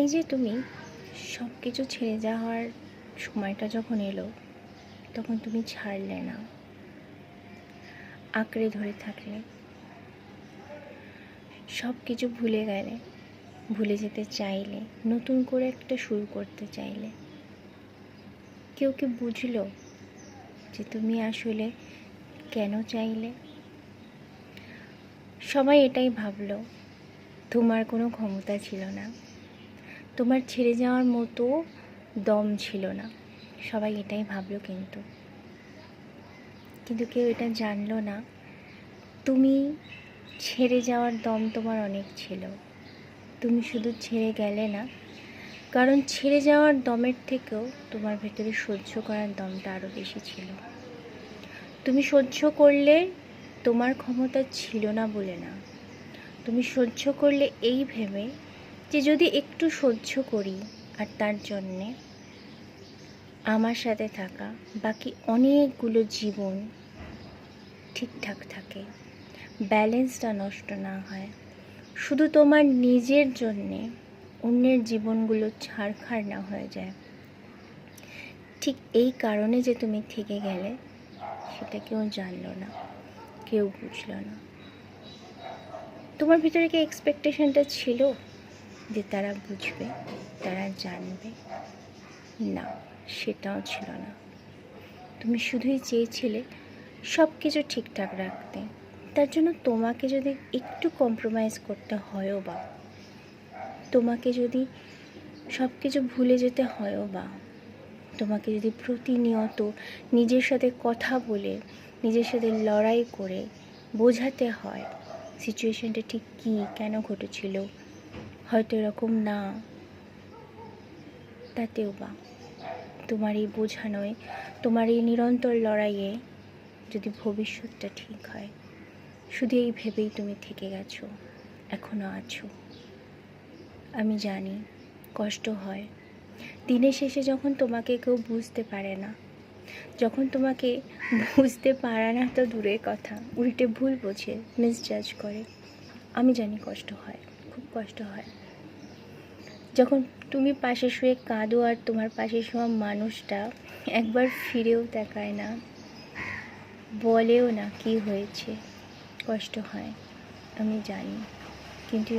এই যে তুমি সব কিছু ছেড়ে যাওয়ার সময়টা যখন এলো, তখন তুমি ছাড়লে না, আঁকড়ে ধরে থাকলে, সব কিছু ভুলে গেলে, ভুলে যেতে চাইলে, নতুন করে একটা শুরু করতে চাইলে। কেউ কি বুঝলো যে তুমি আসলে কেন চাইলে? সবাই এটাই ভাবলো, তোমার কোনো ক্ষমতা ছিল না, তোমার ছেড়ে যাওয়ার মতো দম ছিল না। সবাই এটাই ভাবলো, কিন্তু কেউ এটা জানলো না তুমি ছেড়ে যাওয়ার দম তোমার অনেক ছিল। তুমি শুধু ছেড়ে গেলে না, কারণ ছেড়ে যাওয়ার দমের থেকেও তোমার ভেতরে সহ্য করার দমটা আরও বেশি ছিল। তুমি সহ্য করলে তোমার ক্ষমতা ছিল না বলে না, তুমি সহ্য করলে এই ভেবে যে যদি একটু সহ্য করি আর তার জন্যে আমার সাথে থাকা বাকি অনেকগুলো জীবন ঠিকঠাক থাকে, ব্যালেন্সটা নষ্ট না হয়, শুধু তোমার নিজের জন্যে অন্যের জীবনগুলো ছাড়খাড় না হয়ে যায়। ঠিক এই কারণে যে তুমি থেকে গেলে, সেটা কেউ জানলো না, কেউ বুঝলো না। তোমার ভিতরে কি এক্সপেকটেশনটা ছিল যে তারা বুঝবে, তারা জানবে? না, সেটাও ছিল না। তুমি শুধুই চেয়েছিলে সব কিছু ঠিকঠাক রাখতে। তার জন্য তোমাকে যদি একটু কম্প্রোমাইজ করতে হয়ও বা, তোমাকে যদি সব কিছু ভুলে যেতে হয়ও বা, তোমাকে যদি প্রতিনিয়ত নিজের সাথে কথা বলে, নিজের সাথে লড়াই করে বোঝাতে হয় সিচুয়েশনটা ঠিক কী, কেন ঘটেছিল, হয়তো এরকম না, তাতেও বা তোমার এই বোঝানোয়, তোমার এই নিরন্তর লড়াইয়ে যদি ভবিষ্যৎটা ঠিক হয়, শুধু এই ভেবেই তুমি থেকে গেছো, এখনও আছো। আমি জানি কষ্ট হয়। দিনের শেষে যখন তোমাকে কেউ বুঝতে পারে না, যখন তোমাকে বুঝতে পারে না তো দূরের কথা, উল্টে ভুল বোঝে, মিসজাজ করে, আমি জানি কষ্ট হয়, খুব কষ্ট হয়। যখন তুমি পাশে শুয়ে কাঁদো আর তোমার পাশে শোয়া মানুষটা একবার ফিরেও তাকায় না, বলেও না কি হয়েছে, কষ্ট হয়, আমি জানি। কিন্তু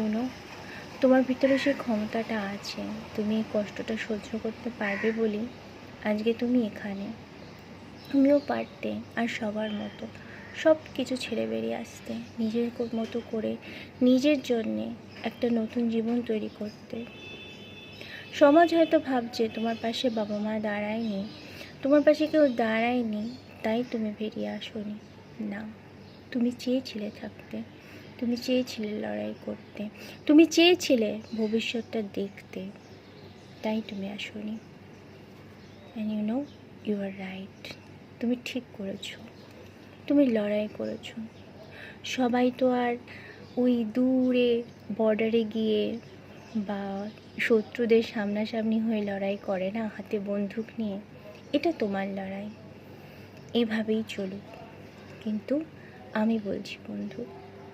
তোমার ভিতরে সেই ক্ষমতাটা আছে, তুমি এই কষ্টটা সহ্য করতে পারবে বলেই আজকে তুমি এখানে। তুমিও পারতে আর সবার মতো সব কিছু ছেড়ে বেরিয়ে আসতে, নিজের মতো করে নিজের জন্যে একটা নতুন জীবন তৈরি করতে। সমাজ হয়তো ভাবছে তোমার পাশে বাবা মা দাঁড়ায়নি, তোমার পাশে কেউ দাঁড়ায়নি, তাই তুমি বেরিয়ে আসোনি। না, তুমি চেয়েছিলে থাকতে, তুমি চেয়েছিলে লড়াই করতে, তুমি চেয়েছিলে ভবিষ্যৎটা দেখতে, তাই তুমি আসোনি। And you are right. তুমি ঠিক করেছো, তুমি লড়াই করেছো। সবাই তো আর ওই দূরে বর্ডারে গিয়ে বা শত্রুদের সামনাসামনি হয়ে লড়াই করে না, হাতে বন্দুক নিয়ে। এটা তোমার লড়াই, এভাবেই চলুক। কিন্তু আমি বলছি বন্ধু,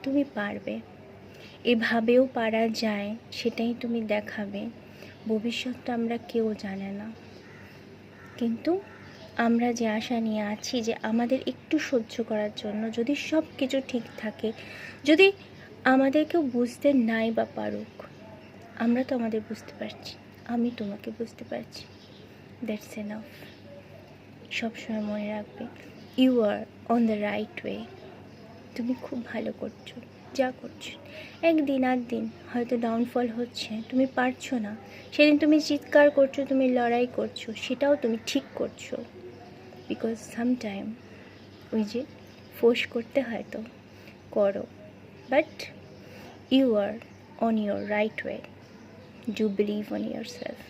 তুমি পারবে, এভাবেও পারা যায়, সেটাই তুমি দেখাবে। ভবিষ্যৎটা আমরা কেউ জানে না, কিন্তু আমরা যে আশা নিয়ে আছি যে আমাদের একটু সহ্য করার জন্য, যদি সব কিছু ঠিক থাকে, যদি আমাদের কেউ বুঝতে নাই বা পারুক, আমরা তো আমাদের বুঝতে পারছি, আমি তোমাকে বুঝতে পারছি, দ্যাটস এনাফ। সবসময় মনে রাখবে, you are on the right way. তুমি খুব ভালো করছো যা করছো। একদিন আর দিন হয়তো ডাউনফল হচ্ছে, তুমি পারছো না, সেদিন তুমি চিৎকার করছো, তুমি লড়াই করছো, সেটাও তুমি ঠিক করছো। বিকজ সামটাইম ওই যে ফোর্স করতে হয় তো করো, but you are on your right way. Do believe on yourself.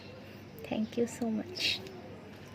Thank you so much.